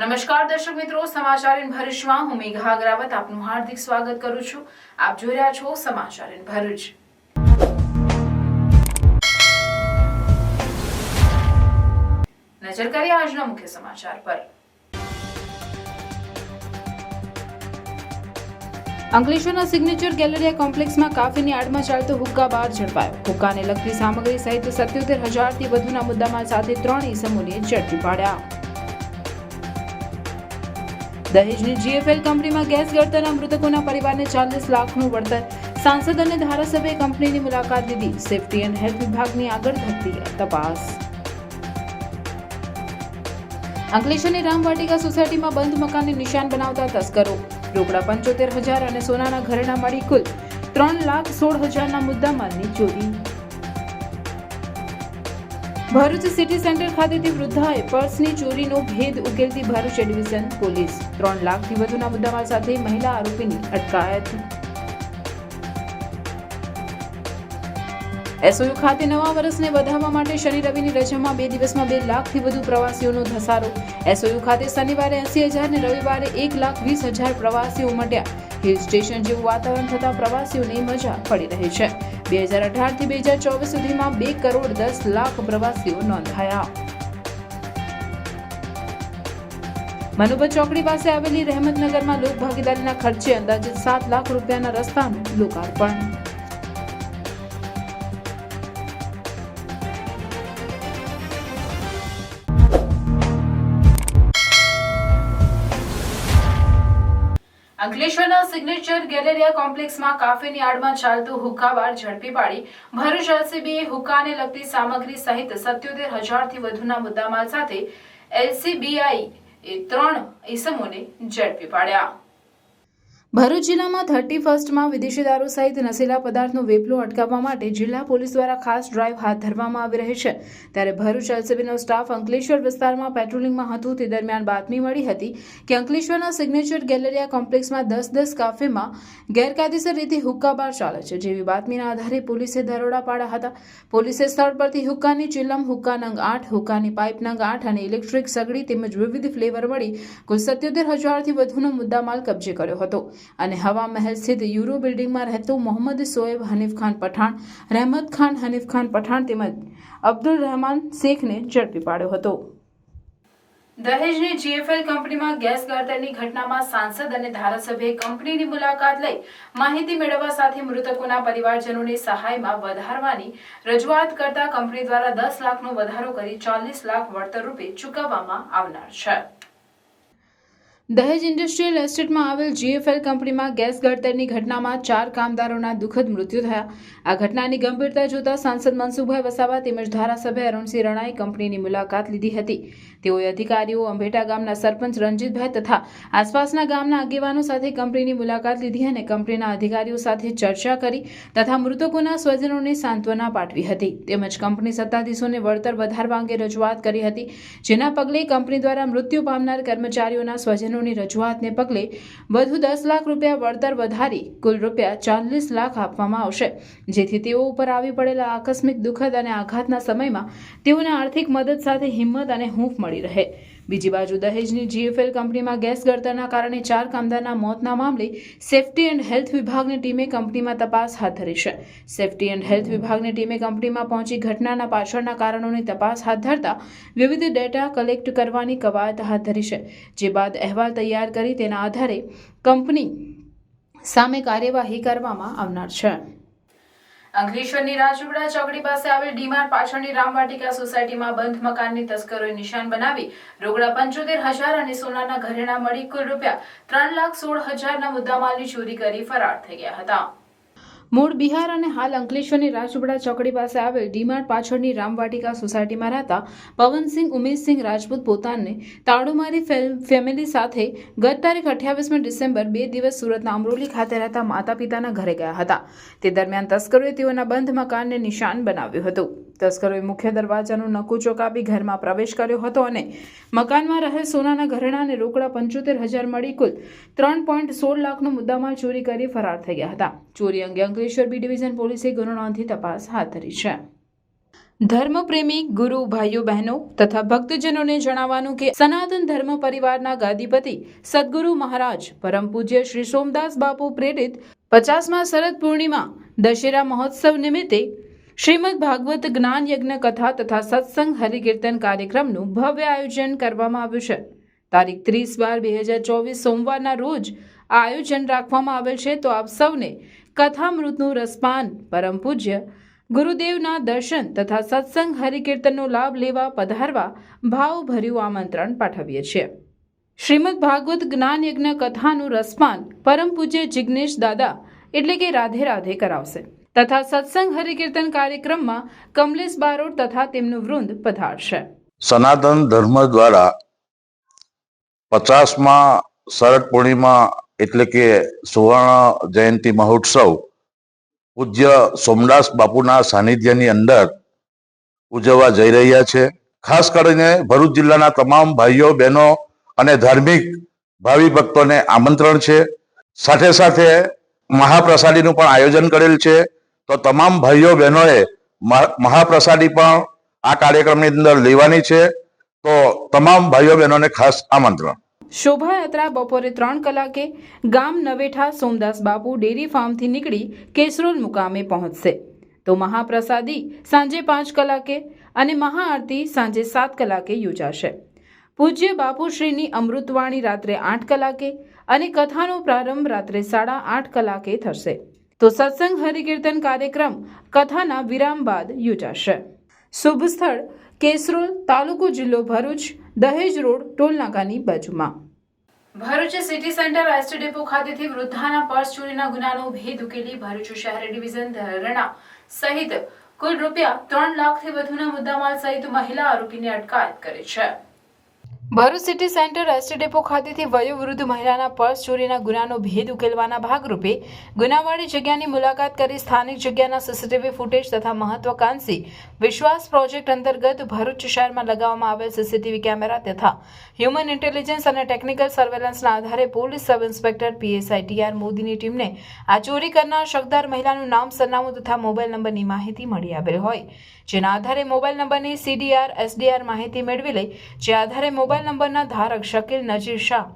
નમસ્કાર દર્શક મિત્રો, સમાચાર ઇન ભરૂચમાં હું મેઘા અગ્રવાલ આપનું હાર્દિક સ્વાગત કરું છું. આપ જોઈ રહ્યા છો સમાચાર ઇન ભરૂચ. નજર કરીએ આજના મુખ્ય સમાચાર પર. અંકલેશ્વરના સિગ્નેચર ગેલેરિયા કોમ્પ્લેક્સમાં કાફીની આડમાં ચાલતો હુક્કા બાર ઝડપાયો. હુક્કાને લગતી સામગ્રી સહિત 77,000થી વધુના મુદ્દામાલ સાથે 3 ઇસમોને ઝડપી પાડ્યા. દહેજની જીએફએલ કંપનીમાં ગેસ ગળતરના મૃતકોના પરિવારને 40 લાખનું વળતર. સાંસદ અને ધારાસભ્યએ કંપનીની મુલાકાત લીધી. સેફટી એન્ડ હેલ્થ વિભાગની આગળ ધપતી તપાસ. અંકલેશ્વરની રામવાટિકા સોસાયટીમાં બંધ મકાનને નિશાન બનાવતા તસ્કરો. રોકડા 75,000 અને સોનાના ઘરેણાં મળી કુલ 3,16,000ના મુદ્દામાલની ચોરી. ભરૂચ સિટી સેન્ટર ખાતેથી વૃદ્ધાએ પર્સની ચોરીનો ભેદ ઉકેલતી ભરૂચ એ ડિવિઝન પોલીસ. 3 લાખથી વધુના મુદ્દામાલ સાથે મહિલા આરોપીની અટકાયત. એસઓયુ ખાતે નવા વર્ષને વધાવવા માટે શનિ રવિની રજામાં 2 દિવસમાં 2 લાખથી વધુ પ્રવાસીઓનો ધસારો. એસઓયુ ખાતે શનિવારે 80,000 ને રવિવારે 1,20,000 પ્રવાસીઓ ઉમટ્યા. હિલ સ્ટેશન જેવું વાતાવરણ થતાં પ્રવાસીઓને મજા પડી રહી છે. 2018થી 2024 સુધીમાં 2,10,00,000 પ્રવાસીઓ નોંધાયા. મનુભર ચોકડી પાસે આવેલી રહેમતનગરમાં લોક ભાગીદારીના ખર્ચે અંદાજિત 7 લાખ રૂપિયાના રસ્તાનું લોકાર્પણ. અંકલેશ્વરના સિગ્નેચર ગેલેરિયા કોમ્પ્લેક્સમાં કાફીની આડમાં ચાલતું હુક્કા બાર ઝડપી પાડી ભરૂચ એલસીબીએ હુક્કાને લગતી સામગ્રી સહિત 77,000થી વધુના મુદ્દામાલ સાથે એલસીબીએ 3 ઇસમોને ઝડપી પાડ્યા. ભરૂચ જિલ્લામાં 31માં વિદેશી દારૂ સહિત નશીલા પદાર્થનો વેપલો અટકાવવા માટે જિલ્લા પોલીસ દ્વારા ખાસ ડ્રાઈવ હાથ ધરવામાં આવી રહી છે. ત્યારે ભરૂચ એલસીબીનો સ્ટાફ અંકલેશ્વર વિસ્તારમાં પેટ્રોલિંગમાં હતું. તે દરમિયાન બાતમી મળી હતી કે અંકલેશ્વરના સિગ્નેચર ગેલેરિયા કોમ્પ્લેક્સમાં 10 કાફેમાં ગેરકાયદેસર રીતે હુક્કા બાર ચાલે છે. જેવી બાતમીના આધારે પોલીસે દરોડા પાડ્યા હતા. પોલીસે સ્થળ પરથી હુક્કાની ચિલ્લમ, હુક્કા નંગ 8, હુક્કાની પાઇપ નંગ 8 અને ઇલેક્ટ્રિક સગડી તેમજ વિવિધ ફ્લેવર મળી કુલ 77,000થી વધુનો મુદ્દામાલ કબજે કર્યો હતો. અને હવા મહેલ સ્થિત યુરો બિલ્ડિંગમાં રહેતો મોહમ્મદ સોએબ હનીફ ખાન પઠાણ, રહેમત ખાન હનીફ ખાન પઠાણ તેમજ અબ્દુલ રહેમાન શેખને ઝડપી પાડ્યો હતો. દહેજની જીએફએલ કંપનીમાં ગેસ ગળતરની ઘટનામાં સાંસદ અને ધારાસભ્યએ કંપનીની મુલાકાત લઈ માહિતી મેળવવા સાથે મૃતકોના પરિવારજનોને સહાયમાં વધારવાની રજૂઆત કરતા કંપની દ્વારા 10 લાખનો વધારો કરી 40 લાખ વળતર રૂપે ચૂકવવામાં આવનાર છે. દહેજ ઇન્ડસ્ટ્રીયલ એસ્ટેટમાં આવેલ જીએફએલ કંપનીમાં ગેસ ગળતરની ઘટનામાં 4 કામદારોના દુઃખદ મૃત્યુ થયા. આ ઘટનાની ગંભીરતા જોતા સાંસદ મનસુખભાઈ વસાવા તેમજ ધારાસભ્ય અરુણસિંહ રણાએ કંપનીની મુલાકાત લીધી હતી. તેઓએ અધિકારીઓ, અંભેટા ગામના સરપંચ રણજીતભાઈ તથા આસપાસના ગામના આગેવાનો સાથે કંપનીની મુલાકાત લીધી અને કંપનીના અધિકારીઓ સાથે ચર્ચા કરી તથા મૃતકોના સ્વજનોને સાંત્વના પાઠવી હતી. તેમજ કંપની સત્તાધીશોને વળતર વધારવા અંગે રજૂઆત કરી હતી. જેના પગલે કંપની દ્વારા મૃત્યુ પામનાર કર્મચારીઓના સ્વજનોની રજૂઆતને પગલે વધુ 10 લાખ રૂપિયા વળતર વધારી કુલ રૂપિયા 40 લાખ આપવામાં આવશે. જેથી તેઓ ઉપર આવી પડેલા આકસ્મિક દુઃખદ અને આઘાતના સમયમાં તેઓને આર્થિક મદદ સાથે હિંમત અને હૂંફ મળી રહે. બીજી બાજુ દહેજની જીએફએલ કંપનીમાં ગેસ ગળતરના કારણે 4 કામદારના મોતના મામલે સેફટી એન્ડ હેલ્થ વિભાગની ટીમે કંપનીમાં તપાસ હાથ ધરી છે. સેફટી એન્ડ હેલ્થ વિભાગની ટીમે કંપનીમાં પહોંચી ઘટનાના પાછળના કારણોની તપાસ હાથ ધરતા વિવિધ ડેટા કલેક્ટ કરવાની કવાયત હાથ ધરી છે. જે બાદ અહેવાલ તૈયાર કરી તેના આધારે કંપની સામે કાર્યવાહી કરવામાં આવનાર છે. અંકલેશ્વરની રાજુગડા ચોકડી પાસે આવેલ ડીમાર્ટ પાછળની રામવાટિકા સોસાયટીમાં બંધ મકાનની તસ્કરોએ નિશાન બનાવી રોકડા 75,000 અને સોનાના ઘરેણાં મળી કુલ રૂપિયા 3,16,000ના મુદ્દામાલની ચોરી કરી ફરાર થઈ ગયા હતા. મૂળ બિહાર અને હાલ અંકલેશ્વરની રાજુગડા ચોકડી પાસે આવેલ ડીમાર્ટ પાછળની રામવાટિકા સોસાયટીમાં રહેતા પવનસિંહ ઉમેશસિંહ રાજપૂત પોતાને તાળું મારી ફેમિલી સાથે ગત તારીખ 28 ડિસેમ્બર 2 દિવસ સુરતના અમરોલી ખાતે રહેતા માતા પિતાના ઘરે ગયા હતા. તે દરમિયાન તસ્કરોએ તેઓના બંધ મકાનને નિશાન બનાવ્યું હતું. તસ્કરોએ મુખ્ય દરવાજાનું નકુચો કાપી ઘરમાં પ્રવેશ કર્યો હતો અને મકાનમાં રહેલ સોનાના ઘરેણાં અને રોકડા 75,000 મળી કુલ 3.16 લાખનો મુદ્દામાલ ચોરી કરી ફરાર થઈ ગયા હતા. ચોરી અંગે અંકલેશ્વર બી ડિવિઝન પોલીસે ગુનો નોંધી તપાસ હાથ ધરી છે. ધર્મપ્રેમી ગુરુ ભાઈઓ બહેનો તથા ભક્તજનોને જણાવવાનું કે સનાતન ધર્મ પરિવારના ગાદીપતિ સદગુરુ મહારાજ પરમ પૂજ્ય શ્રી સોમદાસ બાપુ પ્રેરિત 50મા શરદ પૂર્ણિમા દશેરા મહોત્સવ નિમિત્તે શ્રીમદ ભાગવત જ્ઞાન યજ્ઞ કથા તથા સત્સંગ હરિકીર્તન કાર્યક્રમનું ભવ્ય આયોજન કરવામાં આવ્યું છે. તારીખ 30/12/2024 સોમવારના રોજ આ આયોજન રાખવામાં આવેલ છે. તો આપ સૌને કથામૃતનું રસપાન, પરમ પૂજ્ય ગુરુદેવના દર્શન તથા સત્સંગ હરિકીર્તનનો લાભ લેવા પધારવા ભાવભર્યું આમંત્રણ પાઠવીએ છીએ. શ્રીમદ ભાગવત જ્ઞાન યજ્ઞ કથાનું રસપાન પરમ પૂજ્ય જિગ્નેશ દાદા એટલે કે રાધે રાધે કરાવશે તથા સત્સંગ હરિકીર્તન કાર્યક્રમમાં કમલેશ બારોટ તથા તેમનું વૃંદ પધારશે. સનાતન ધર્મ દ્વારા 50મા શરદ પૂર્ણિમા એટલે કે સુવર્ણ જયંતિ મહોત્સવ પૂજ્ય સોમદાસ બાપુના સાનિધ્યની અંદર ઉજવવા જઈ રહ્યા છે. ખાસ કરીને ભરૂચ જિલ્લાના તમામ ભાઈઓ બહેનો અને ધાર્મિક ભાવિ ભક્તોને આમંત્રણ છે. સાથે સાથે મહાપ્રસાદીનું પણ આયોજન કરેલ છે. તો તમામ ભાઈઓ બહેનોએ મહાપ્રસાદી પણ આ કાર્યક્રમની અંદર લેવાની છે. તો તમામ ભાઈઓ બહેનોને ખાસ આમંત્રણ. શોભાયાત્રા બપોરે 3 કલાકે ગામ નવેઠા સોમદાસ બાપુ ડેરી ફાર્મથી નીકળી કેસરોલ મુકામે પહોંચશે. તો મહાપ્રસાદી સાંજે 5 કલાકે અને મહાઆરતી સાંજે 7 કલાકે યોજાશે. પૂજ્ય બાપુશ્રીની અમૃતવાણી રાત્રે 8 કલાકે અને કથાનો પ્રારંભ રાત્રે 8:30 કલાકે થશે. તો સત્સંગ હરિકીર્તન કાર્યક્રમ કથાના વિરામ બાદ યોજાશે. શુભ સ્થળ કેસરોલ, તાલુકો જિલ્લો ભરૂચ, દહેજ રોડ, ટોલનાકાની બાજુમાં. Bharuch city centre ST depot ખાતેથી વૃદ્ધાના પર્સ ચોરીના ગુનાનો ભેદ ઉકેલી ભરૂચ શહેર ડિવિઝન ધરણા સહિત કુલ ₹3 લાખથી વધુના મુદ્દામાલ સહિત મહિલા આરોપીની અટકાયત કરી છે. Bharuch city centre ST depot ખાતેથી વયોવૃદ્ધ મહિલાના પર્સ ચોરીના ગુનાનો ભેદ ઉકેલવાના ભાગરૂપે ગુનાવાળી જગ્યાની મુલાકાત કરી સ્થાનિક જગ્યાના સીસીટીવી ફૂટેજ તથા મહત્વાકાંક્ષી વિશ્વાસ પ્રોજેક્ટ અંતર્ગત ભરૂચ શહેરમાં લગાવવામાં આવેલ સીસીટીવી કેમેરા તથા હ્યુમન ઇન્ટેલિજન્સ અને ટેકનિકલ સર્વેલન્સના આધારે police sub inspector PSI TR મોદીની ટીમને આ ચોરી કરનાર શકદાર મહિલાનું નામ, સરનામું તથા મોબાઈલ નંબરની માહિતી મળી આવેલ હોય, જેના આધારે મોબાઈલ નંબરની CDR SDR માહિતી મેળવી લઈ જે આધારે મોબાઈલ નંબરના ધારક શકીલ નજીર શાહ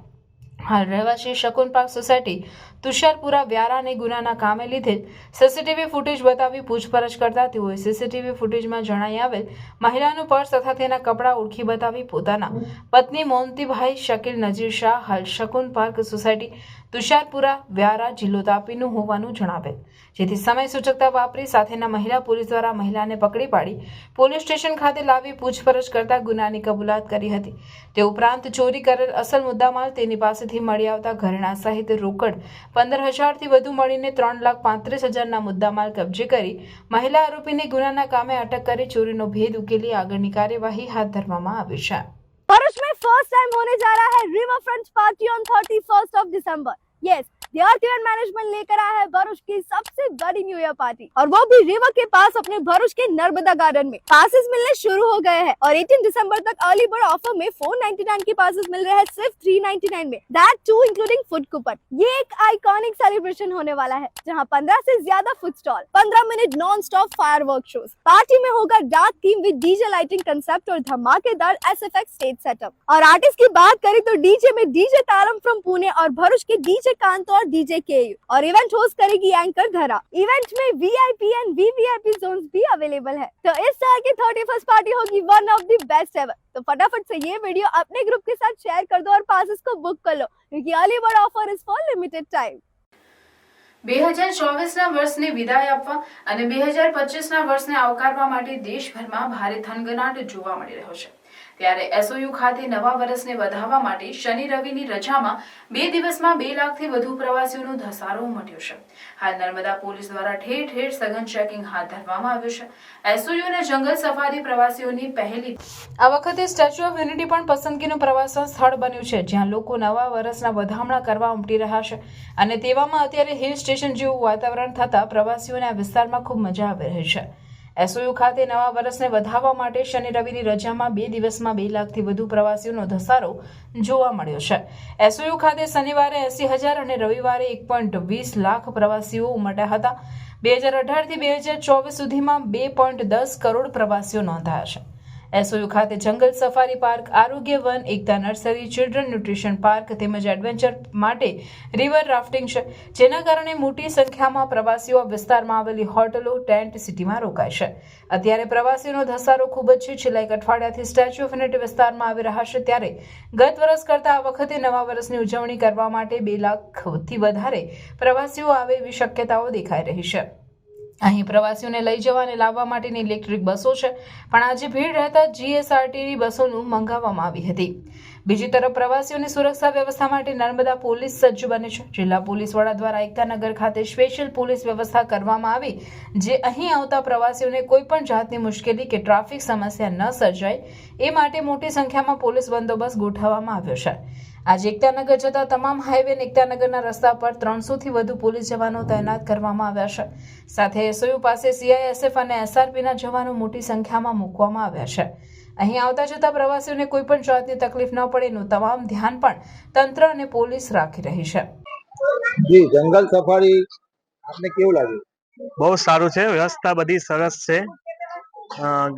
હાલ રહેવાસી શકુન પાર્ક સોસાયટી તુષારપુરા વ્યારાને ગુનાના કામે લીધેલ સીસીટીવી ફૂટેજ બતાવી પૂછપરછ કરતા તેઓએ સીસીટીવી ફૂટેજમાં જણાઈ આવેલ મહિલાનું પર્સ તથા તેના કપડાં ઓળખી બતાવી પોતાના પત્ની મોન્તીભાઈ શકીલ નજીર શાહ હાલ શકુન પાર્ક સોસાયટી તુષારપુરા વ્યારા જિલ્લો તાપીનું હોવાનું જણાવેલ, જેથી સમય સૂચકતા વાપરી સાથેના મહિલા પોલીસ દ્વારા મહિલાને પકડી પાડી પોલીસ સ્ટેશન ખાતે લાવી પૂછપરછ કરતા ગુનાની કબૂલાત કરી હતી. તે ઉપરાંત ચોરી કરેલ અસલ મુદ્દામાલ તેની પાસેથી મળી આવતા ઘરેણા સહિત રોકડ 15,000થી વધુ મળીને 3,35,000ના મુદ્દામાલ કબજે કરી મહિલા આરોપીને ગુનાના કામે અટક કરી ચોરીનો ભેદ ઉકેલી આગળની કાર્યવાહી હાથ ધરવામાં આવી છે. भरूच में फर्स्ट टाइम होने जा रहा है river front party on 31st of December. Yes, the earth event management लेकर आया है भरूच की सबसे बड़ी न्यू ईयर पार्टी और वो भी रिवर के पास अपने भरूच के नर्मदा गार्डन में. पासेस मिलने शुरू हो गए हैं और 18 दिसंबर तक अर्ली बर्ड ऑफर में 499 के पासेस मिल रहे हैं सिर्फ 399 में, that too including food coupon. ये एक आइकॉनिक सेलिब्रेशन होने वाला है जहां 15 से ज्यादा food stall, 15 minute non stop firework shows. Party में होगा dark theme with DJ lighting concept और धमाकेदार SFX स्टेज सेटअप. और आर्टिस्ट की बात करें तो डीजे में डीजे तारम फ्रॉम पुणे और भरूच के डीजे कांतो और डीजे KU और इवेंट होस्ट करेगी एंकर धरा. इवेंट में VIP एंड VVIP जोन्स भी अवेलेबल है. तो इस साल की 31st पार्टी होगी one of the best ever. तो फटाफट से ये वीडियो अपने ग्रुप के साथ शेयर कर दो और पासेस को बुक कर लो क्योंकि early bird offer is for limited time. 2024ના વર્ષને વિદાય આપવા અને 2025ના વર્ષને આવકારવા માટે દેશભરમાં ભારે થનગનાટ જોવા મળી રહ્યો છે. ત્યારે SOU ખાતે નવા વર્ષને વધાવવા માટે શનિ રવિની રજામાં 2 દિવસમાં 2 લાખથી વધુ પ્રવાસીઓનો ધસારો ઉમટ્યો છે. હાલ નર્મદા પોલીસ દ્વારા ઠેર ઠેર સઘન ચેકિંગ હાથ ધરવામાં આવ્યું છે. SOU અને જંગલ સફારી પ્રવાસીઓની પહેલી. આ વખતે સ્ટેચ્યુ ઓફ યુનિટી પણ પસંદગીનું પ્રવાસન સ્થળ બન્યું છે, જ્યાં લોકો નવા વર્ષના વધામણા કરવા ઉમટી રહ્યા છે અને તેવામાં અત્યારે હિલ સ્ટેશન જેવું વાતાવરણ થતા પ્રવાસીઓને આ વિસ્તારમાં ખૂબ મજા આવી રહી છે. એસઓયુ ખાતે નવા વર્ષને વધાવવા માટે શનિ રવિની રજામાં 2 દિવસમાં 2 લાખથી વધુ પ્રવાસીઓનો ધસારો જોવા મળ્યો છે. એસઓયુ ખાતે શનિવારે 80,000 અને રવિવારે 1.20 લાખ પ્રવાસીઓ ઉમટ્યા હતા. 2018 થી 2024 સુધીમાં 2.10 કરોડ પ્રવાસીઓ નોંધાયા છે. એસઓયુ ખાતે જંગલ સફારી પાર્ક, આરોગ્ય વન, એકતા નર્સરી, ચિલ્ડ્રન ન્યુટ્રિશન પાર્ક તેમજ એડવેન્ચર માટે રિવર રાફ્ટિંગ છે, જેના કારણે મોટી સંખ્યામાં પ્રવાસીઓ વિસ્તારમાં આવેલી હોટલો, ટેન્ટ સિટીમાં રોકાય છે. અત્યારે પ્રવાસીઓનો ધસારો ખૂબ જ છે. છેલ્લા એક અઠવાડિયાથી સ્ટેચ્યુ ઓફ યુનિટી વિસ્તારમાં આવી રહ્યા છે, ત્યારે ગત વર્ષ કરતાં આ વખતે નવા વર્ષની ઉજવણી કરવા માટે 2 લાખથી વધારે પ્રવાસીઓ આવે એવી શક્યતાઓ દેખાઈ રહી છે. અહીં પ્રવાસીઓને લઈ જવા અને લાવવા માટેની ઇલેક્ટ્રિક બસો છે, પણ આજે ભીડ રહેતા જીએસઆરટીની બસોનું મંગાવવામાં આવી હતી. બીજી તરફ પ્રવાસીઓની સુરક્ષા વ્યવસ્થા માટે નર્મદા પોલીસ સજ્જ બની છે. જિલ્લા પોલીસ વડા દ્વારા એકતાનગર ખાતે સ્પેશિયલ પોલીસ વ્યવસ્થા કરવામાં આવી, જે અહીં આવતા પ્રવાસીઓને કોઈ પણ જાતની મુશ્કેલી કે ટ્રાફિક સમસ્યા ન સર્જાય એ માટે મોટી સંખ્યામાં પોલીસ બંદોબસ્ત ગોઠવવામાં આવ્યો છે. આજે એકતાનગર જતા તમામ હાઈવે અને એકતાનગરના રસ્તા પર 300થી વધુ પોલીસ જવાનો તૈનાત કરવામાં આવ્યા છે. સાથે એસઓયુ પાસે સીઆઈએસએફ અને એસઆરપીના જવાનો મોટી સંખ્યામાં મૂકવામાં આવ્યા છે. અહીં આવતા જતા પ્રવાસીઓને કોઈ પણ જાતની તકલીફ ન પડે એનું તમામ ધ્યાન પણ તંત્ર અને પોલીસ રાખી રહી છે. જી, જંગલ સફારી આપને કેવું લાગ્યું? બહુ સારું છે. વ્યવસ્થા બધી સરસ છે.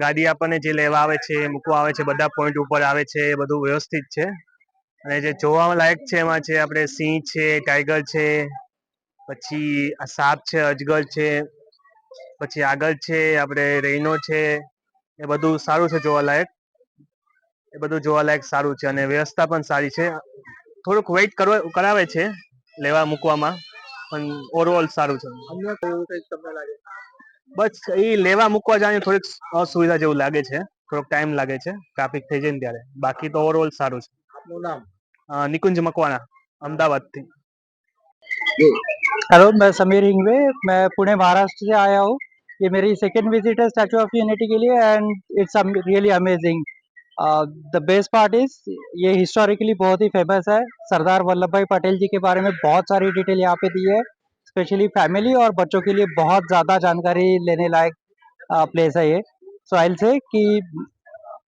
ગાડી આપણને જે લેવા આવે છે, મૂકવા આવે છે, બધા પોઈન્ટ ઉપર આવે છે, એ બધું વ્યવસ્થિત છે. અને જે જોવા લાયક છે એમાં છે આપણે સિંહ છે, ટાઈગર છે, પછી આ સાપ છે, અજગર છે, પછી આગળ છે આપણે રેઇનો છે, એ બધું સારું છે જોવાલાયક. એ બધું જોવાલાયક સારું છે અને વ્યવસ્થા પણ સારી છે. થોડુંક વેઇટ કરાવે છે લેવા મૂકવામાં, પણ ઓવરઓલ સારું છે. અન્ય કયું કંઈક તમને લાગે? બસ એ લેવા મૂકવા જવાની થોડીક અસુવિધા જેવું લાગે છે, થોડોક ટાઈમ લાગે છે ટ્રાફિક થઈ જાય ને ત્યારે. બાકી તો ઓવરઓલ સારું છે. આપનું નામ? નિકુંજ મકવાણા, અમદાવાદથી. हेलो, मैं समीर हिंगवे, मैं पुणे महाराष्ट्र से आया हूँ. ये मेरी सेकेंड विजिट है स्टैचू ऑफ यूनिटी के लिए and it's really amazing. The best part is ये हिस्टोरिकली बहुत ही फेमस है. सरदार वल्लभ भाई पटेल जी के बारे में बहुत सारी डिटेल यहाँ पे दी है. स्पेशली फैमिली और बच्चों के लिए बहुत ज़्यादा जानकारी लेने लायक प्लेस है ये. सो आई विल से कि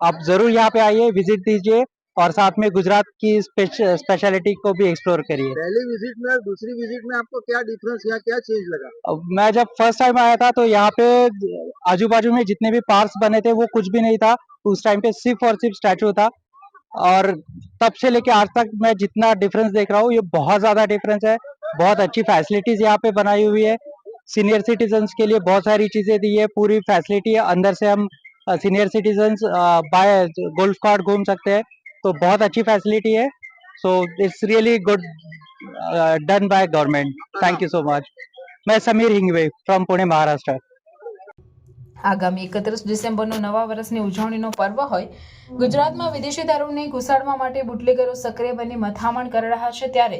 आप ज़रूर यहाँ पे आइए, विजिट दीजिए और साथ में गुजरात की स्पेशलिटी को भी एक्सप्लोर करिए. पहली विजिट में और दूसरी विजिट में आपको क्या डिफरेंस या क्या चेंज लगा? मैं जब फर्स्ट टाइम आया था तो यहाँ पे आजू बाजू में जितने भी पार्क्स बने थे वो कुछ भी नहीं था. उस टाइम पे सिर्फ और सिर्फ स्टैचू था, और तब से लेके आज तक मैं जितना डिफरेंस देख रहा हूँ ये बहुत ज़्यादा डिफरेंस है. बहुत अच्छी फैसिलिटीज यहाँ पे बनाई हुई है. सीनियर सिटीजन्स के लिए बहुत सारी चीज़ें दी है, पूरी फैसिलिटी है. अंदर से हम senior citizens by golf cart घूम सकते हैं, तो बहुत अच्छी फैसिलिटी है. So it's really good done by government. Thank you so much. मैं समीर हिंगवे फ्रॉम पुणे महाराष्ट्र. આગામી 31 ડિસેમ્બરનો નવા વર્ષની ઉજવણીનો પર્વ હોય, ગુજરાતમાં વિદેશી દારૂને ઘુસાડવા માટે બુટલેગરો સક્રિય બની મથામણ કરી રહ્યા છે, ત્યારે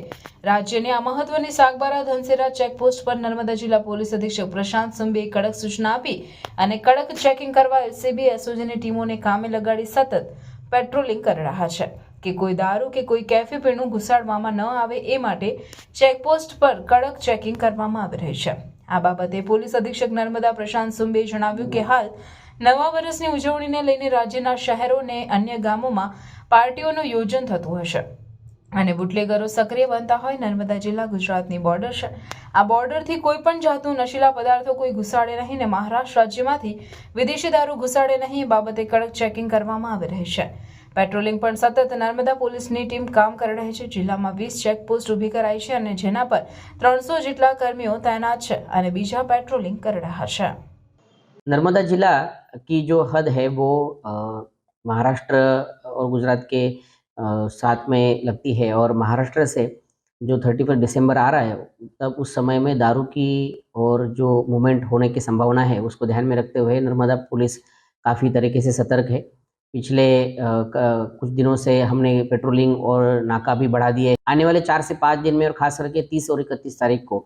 રાજ્યની આ મહત્વની સાગબારા ધનસેરા ચેકપોસ્ટ પર નર્મદા જિલ્લા પોલીસ અધિક્ષક પ્રશાંત સુંબેએ કડક સૂચના આપી અને કડક ચેકિંગ કરવા એલસીબી એસઓજીની ટીમોને કામે લગાડી સતત પેટ્રોલિંગ કરી રહ્યા છે કે કોઈ દારૂ કે કોઈ કેફી પીણું ઘુસાડવામાં ન આવે એ માટે ચેકપોસ્ટ પર કડક ચેકિંગ કરવામાં આવી રહી છે. આ બાબતે પોલીસ અધિક્ષક નર્મદા પ્રશાંત સુંબેએ જણાવ્યું કે હાલ નવા વર્ષની ઉજવણીને લઈને રાજ્યના શહેરો અને અન્ય ગામોમાં પાર્ટીઓનું યોજન થતું હશે અને બુટલેગરો સક્રિય બનતા હોય. નર્મદા જિલ્લા ગુજરાતની બોર્ડર છે. આ બોર્ડરથી કોઈ પણ જાતનું નશીલા પદાર્થો કોઈ ઘુસાડે નહીં ને મહારાષ્ટ્ર રાજ્યમાંથી વિદેશી દારૂ ઘુસાડે નહીં, એ બાબતે કડક ચેકિંગ કરવામાં આવી રહી છે. પેટ્રોલિંગ પણ સતત નર્મદા પોલીસની ટીમ કામ કરી રહી છે. જિલ્લામાં 20 ચેકપોસ્ટ ઊભી કરાઈ છે અને જેના પર 300 જેટલા કર્મીઓ तैनात છે અને બીજા पेट्रोलिंग कर रहा है. नर्मदा जिला की जो हद है वो महाराष्ट्र और गुजरात के साथ में लगती है, और महाराष्ट्र से जो 31 दिसंबर आ रहा है तब उस समय में दारू की और जो मूवमेंट होने की संभावना है उसको ध्यान में रखते हुए नर्मदा पुलिस काफ़ी तरीके से सतर्क है. पिछले कुछ दिनों से हमने पेट्रोलिंग और नाका भी बढ़ा दिए. आने वाले 4 से 5 दिन में और खास करके 30 और 31 तारीख को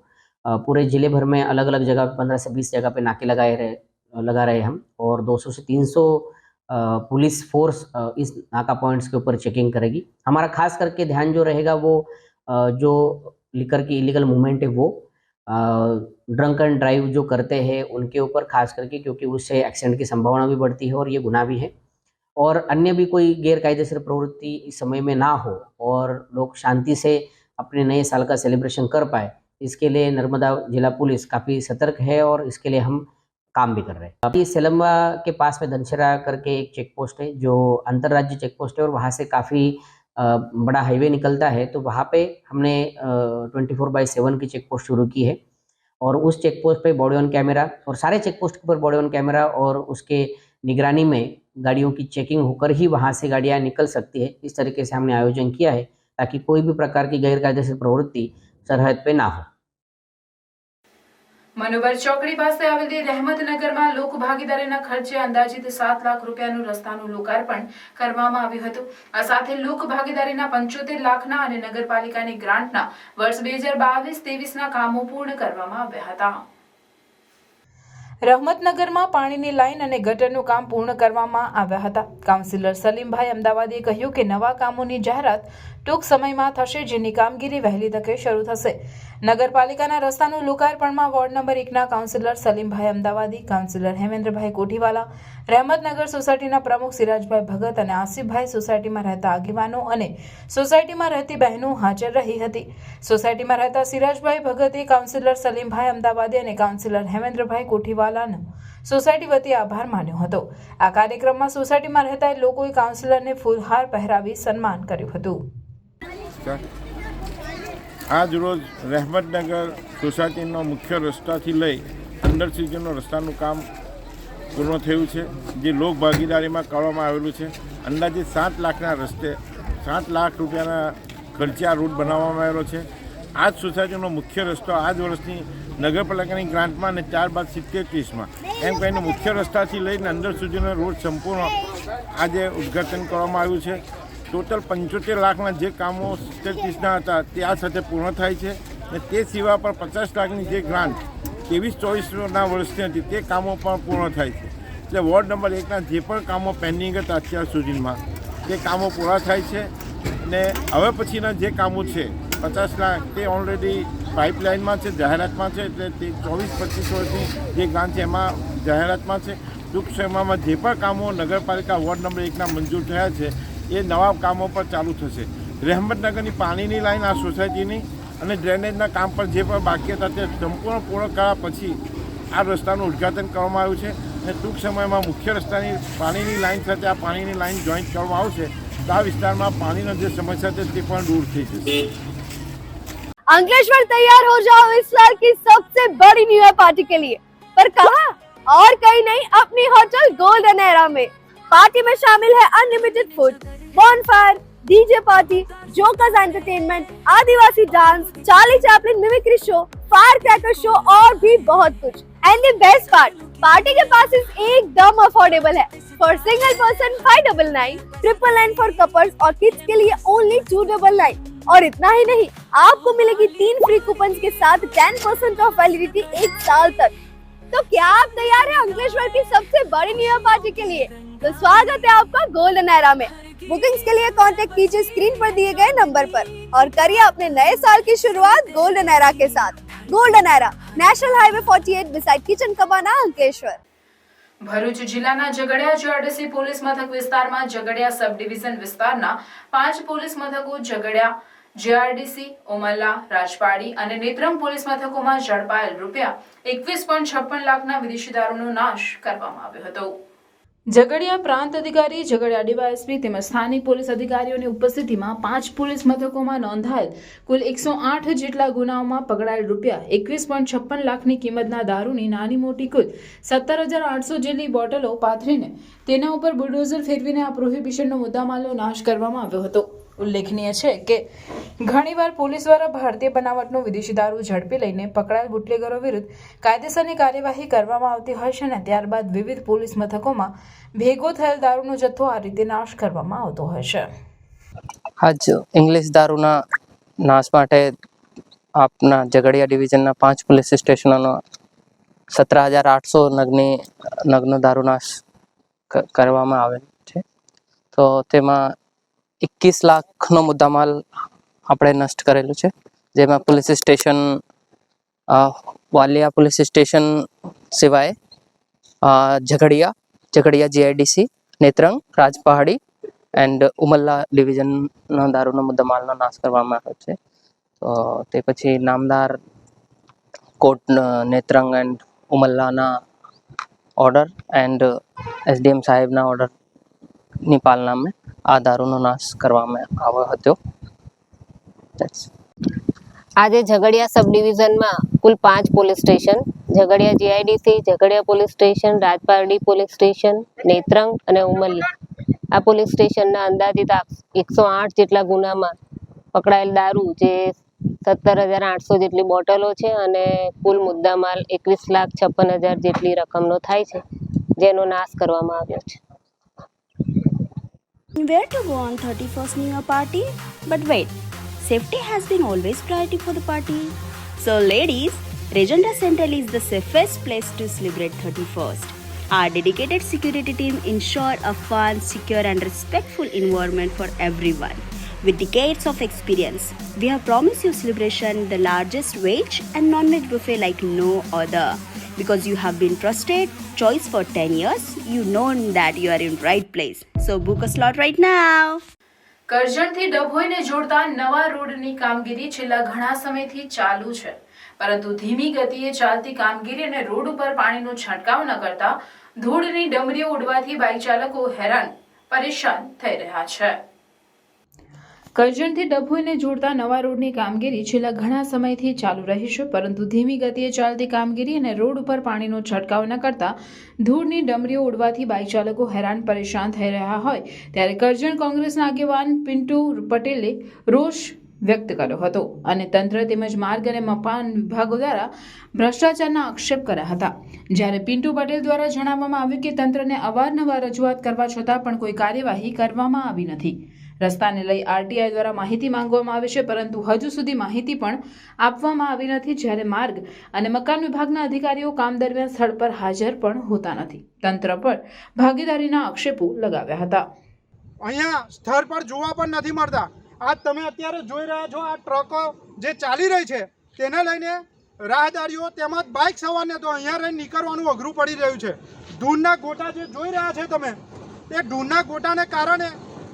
पूरे ज़िले भर में अलग अलग जगह 15 से 20 जगह पे नाके लगा रहे हम, और 200 से 300 पुलिस फोर्स इस नाका पॉइंट्स के ऊपर चेकिंग करेगी. हमारा खास करके ध्यान जो रहेगा वो जो लिकर की इलीगल मूवमेंट है वो ड्रंक एंड ड्राइव जो करते हैं उनके ऊपर खास करके, क्योंकि उससे एक्सीडेंट की संभावना भी बढ़ती है और ये गुनाह भी है। और अन्य भी कोई गैरकायदेसर प्रवृत्ति इस समय में ना हो और लोग शांति से अपने नए साल का सेलिब्रेशन कर पाए, इसके लिए नर्मदा जिला पुलिस काफ़ी सतर्क है और इसके लिए हम काम भी कर रहे हैं। अभी सेलम्बा के पास में धनशेरा करके एक चेक पोस्ट है जो अंतर्राज्य चेक पोस्ट है और वहाँ से काफ़ी बड़ा हाईवे निकलता है, तो वहाँ पे हमने 24/7 की चेक पोस्ट शुरू की है और उस चेक पोस्ट पे बॉडी ऑन कैमरा और सारे चेक पोस्ट के ऊपर बॉडी ऑन कैमरा और उसके निगरानी में गाड़ियों की चेकिंग होकर ही वहाँ से गाड़ियाँ निकल सकती है। इस तरीके से हमने आयोजन किया है ताकि कोई भी प्रकार की गैरकायदेसर प्रवृत्ति सरहद पे ना हो। મનોબર ચોકડી પાસે આવેલી રહેમતનગરમાં લોક ભાગીદારીના ખર્ચે અંદાજિત 7 લાખ રૂપિયાનું રસ્તાનું લોકાર્પણ કરવામાં આવ્યું હતું। આ સાથે લોક ભાગીદારીના 75 લાખના અને નગરપાલિકાની ગ્રાન્ટના વર્ષ 2022-23ના કામો પૂર્ણ કરવામાં આવ્યા હતા। રહમતનગરમાં પાણીની લાઈન અને ગટરનું કામ પૂર્ણ કરવામાં આવ્યા હતા। કાઉન્સિલર સલીમભાઈ અમદાવાદે કહ્યું કે નવા કામોની જાહેરાત ટૂંક સમયમાં થશે, જેની કામગીરી વહેલી તકે શરૂ થશે। નગરપાલિકાના રસ્તાનું લોકાર્પણમાં વોર્ડ નંબર 1ના કાઉન્સિલર સલીમભાઈ અમદાવાદી, કાઉન્સિલર હેમેન્દ્રભાઈ કોઠીવાલા, રહેમતનગર સોસાયટીના પ્રમુખ સિરાજભાઈ ભગત અને આસિફભાઈ સોસાયટીમાં રહેતા આગેવાનો અને સોસાયટીમાં રહેતી બહેનો હાજર રહી હતી। સોસાયટીમાં રહેતા સિરાજભાઈ ભગતે કાઉન્સિલર સલીમભાઈ અમદાવાદી અને કાઉન્સિલર હેમેન્દ્રભાઈ કોઠીવાલાનો સોસાયટી વતી આભાર માન્યો હતો। આ કાર્યક્રમમાં સોસાયટીમાં રહેતા લોકોએ કાઉન્સિલરને ફૂલહાર પહેરાવી સન્માન કર્યું હતું। આજ રોજ રહેમતનગર સોસાયટીનો મુખ્ય રસ્તાથી લઈ અંદર સુધીનો રસ્તાનું કામ પૂર્ણ થયું છે, જે લોક ભાગીદારીમાં કરવામાં આવેલું છે। અંદાજે 7 લાખના રસ્તે 7 લાખ રૂપિયાના ખર્ચે આ રૂટ બનાવવામાં આવેલો છે। આ જ સોસાયટીનો મુખ્ય રસ્તો આ જ વર્ષની નગરપાલિકાની ગ્રાન્ટમાં અને ત્યારબાદ 70-30માં એમ કહીને મુખ્ય રસ્તાથી લઈને અંદર સુધીનો રોડ સંપૂર્ણ આજે ઉદ્ઘાટન કરવામાં આવ્યું છે। ટોટલ 75 લાખના જે કામો 70-30ના હતા તે આ સાથે પૂર્ણ થાય છે અને તે સિવાય પણ 50 લાખની જે ગ્રાન્ટ 23-24ના વર્ષની હતી તે કામો પણ પૂર્ણ થાય છે। એટલે વોર્ડ નંબર 1ના જે પણ કામો પેન્ડિંગ હતા અત્યાર સુધીમાં તે કામો પૂરા થાય છે અને હવે પછીના જે કામો છે 50 લાખ તે ઓલરેડી પાઇપલાઇનમાં છે, જાહેરાતમાં છે। એટલે તે 24-25 વર્ષની જે ગ્રાન્ટ છે એમાં જાહેરાતમાં છે। ટૂંક સમયમાં જે પણ કામો નગરપાલિકા વોર્ડ નંબર 1ના મંજૂર થયા છે એ નવા કામો પર ચાલુ થશે। રહેમતનગરની પાણીની લાઈન આ સોસાયટીની અને ડ્રેનેજના કામ પર જે પણ બાકી હતા તે સંપૂર્ણ પૂર્ણ કર્યા પછી આ રસ્તાનું ઉદ્ઘાટન કરવામાં આવ્યું છે અને ટૂંક સમયમાં મુખ્ય રસ્તાની પાણીની લાઈન સાથે આ પાણીની લાઈન જોઈન્ટ કરવામાં આવશે તો આ વિસ્તારમાં પાણીનો જે સમસ્યા છે તે પણ દૂર થઈ જશે। अंकलेश्वर तैयार हो जाओ इस साल की सबसे बड़ी न्यू ईयर पार्टी के लिए, पर कहाँ और कहीं नहीं, अपनी होटल गोल्डन एरा में। पार्टी में शामिल है unlimited food, bonfire, DJ party, jokers entertainment, Adivasi dance, Charlie Chaplin mimicry show, fire cracker show और भी बहुत कुछ। And the best part, party के पासेस एकदम अफोर्डेबल है। For single person 599, 999 for couples और किड्स के लिए ओनली 299। और इतना ही नहीं, आपको मिलेगी 3 फ्री कूपन के साथ 10% ऑफ वैलिडिटी 1 साल तक। तो क्या आप तैयार हैं अंकलेश्वर की सबसे बड़ी न्यू ईयर पार्टी के लिए? तो स्वागत है आपका गोल्डन एरा में। बुकिंग्स के लिए कांटेक्ट कीजिए स्क्रीन पर दिए गए नंबर पर और करिए अपने नए साल की शुरुआत गोल्डन एरा के साथ। Golden Era, national highway 48 beside Kitchen Cabana, Ankleshwar. Bharuch જિલ્લાના ઝઘડિયા જીઆરડીસી પોલીસ મથક વિસ્તારમાં ઝઘડિયા સબ ડિવિઝન વિસ્તારના 5 પોલીસ મથકો ઝઘડિયા જીઆરડીસી, ઓમલ્લા, રાજપાડી અને નેત્રંગ પોલીસ મથકોમાં ઝડપાયેલ ₹21.56 લાખના વિદેશી દારૂનો નાશ કરવામાં આવ્યો હતો। ઝઘડિયા પ્રાંત અધિકારી, ઝઘડિયા ડીવાયએસપી તેમજ સ્થાનિક પોલીસ અધિકારીઓની ઉપસ્થિતિમાં 5 પોલીસ મથકોમાં નોંધાયેલ કુલ 108 જેટલા ગુનાઓમાં પકડાયેલ ₹21.56 લાખની કિંમતના દારૂની નાની મોટી કુલ 17,800 જેટલી બોટલો પાથરીને તેના ઉપર બુલડોઝર ફેરવીને આ પ્રોહિબિશનનો મુદ્દામાલનો નાશ કરવામાં આવ્યો હતો। ઉલ્લેખનીય છે કે ઘણીવાર પોલીસ દ્વારા ભારતીય બનાવટનો વિદેશી દારૂ ઝડપી લઈને પકડાયેલ બુટલેગરો વિરુદ્ધ કાયદેસરની કાર્યવાહી કરવામાં આવતી હોય છે અને ત્યારબાદ વિવિધ પોલીસ મથકોમાં ભેગો થયેલ દારૂનો જથ્થો આ રીતે નાશ કરવામાં આવતો હોય છે। આજ ઇંગ્લિશ દારૂના નાશ માટે આપના ઝઘડિયા ડિવિઝનના 5 પોલીસ સ્ટેશનોનો 17,800 નગનો દારૂ નાશ કરવામાં આવેલ છે। તો તેમાં 21 લાખનો મુદ્દામાલ આપણે નષ્ટ કરેલું છે, જેમાં police station Walia police station सिवाय झगड़िया GIDC नेत्रंग राजपहाड़ी एंड उमल्ला डिविजनનો દારૂનો મુદ્દામાલનો નાશ કરવામાં આવ્યો છે. તો તે પછી નામદાર કોર્ટ નેત્રંગ એન્ડ ઉમલ્લાના ઓર્ડર એન્ડ SDM સાહેબના ઓર્ડરની પાલનામાં આ દારૂનો નાશ કરવામાં આવ્યો હતો. આજે ઝઘડિયા સબ ડિવિઝનમાં કુલ 5 police station, Jhagadia GIDC, Jhagadia police station, Rajpardi police station, Netrang અને ઉમલ્લા આ પોલીસ સ્ટેશનના અંદાજિત 108 જેટલા ગુનામાં પકડાયેલ દારૂ જે 17,800 જેટલી બોટલો છે અને કુલ મુદ્દામાલ 21,56,000 જેટલી રકમનો થાય છે, જેનો નાશ કરવામાં આવ્યો છે. Where to go on 31st New Year party? But wait, safety has been always priority for the party. So ladies, Rajendra Central is the safest place to celebrate 31st. Our dedicated security team ensure a fun, secure and respectful environment for everyone. With decades of experience, we have promised you celebration the largest veg and non-veg buffet like no other. Because you have been trusted choice for 10 years, you know that you are in right place. So book a slot right now. કરજણથી ડભોઈને જોડતા નવા રોડની કામગીરી છેલ્લા ઘણા સમયથી ચાલુ છે, પરંતુ ધીમી ગતિએ ચાલતી કામગીરી અને રોડ ઉપર પાણીનો છંટકાવ ન કરતા ધૂળની ડમરીઓ ઉડવાથી બાઇક ચાલકો હેરાન પરેશાન થઈ રહ્યા છે. કરજણથી ડભોઈને જોડતા નવા રોડની કામગીરી છેલ્લા ઘણા સમયથી ચાલુ રહી છે, પરંતુ ધીમી ગતિએ ચાલતી કામગીરી અને રોડ ઉપર પાણીનો છંટકાવ ન કરતા ધૂળની ડમરીઓ ઉડવાથી બાઇક ચાલકો હેરાન પરેશાન થઈ રહ્યા હોય ત્યારે કરજણ કોંગ્રેસના આગેવાન પિન્ટુ પટેલે રોષ વ્યક્ત કર્યો હતો અને તંત્ર તેમજ માર્ગ અને મકાન વિભાગો દ્વારા ભ્રષ્ટાચારના આક્ષેપ કર્યા હતા. જ્યારે પિન્ટુ પટેલ દ્વારા જણાવવામાં આવ્યું કે તંત્રને અવારનવાર રજૂઆત કરવા છતાં પણ કોઈ કાર્યવાહી કરવામાં આવી નથી. રસ્તાને લઈ RTI દ્વારા માહિતી માંગવામાં આવે છે, પરંતુ હજુ સુધી માહિતી પણ આપવામાં આવી નથી. જ્યારે માર્ગ અને મકાન વિભાગના અધિકારીઓ કામ દરમિયાન સ્થળ પર હાજર પણ હોતા નથી. તંત્ર પર ભાગીદારીના આક્ષેપો લગાવ્યા હતા. અહીંયા સ્થળ પર જોવા પણ નથી મળતા. આજ તમે અત્યારે જોઈ રહ્યા છો આ ટ્રકો જે ચાલી રહી છે તેને લઈને રાહદારીઓ તેમજ બાઇક સવારને તો અહીંયા રહીને નીકળવાનું અઘરું પડી રહ્યું છે. ધૂળના ગોટા જે જોઈ રહ્યા છે તમે, એ ધૂળના ગોટાને કારણે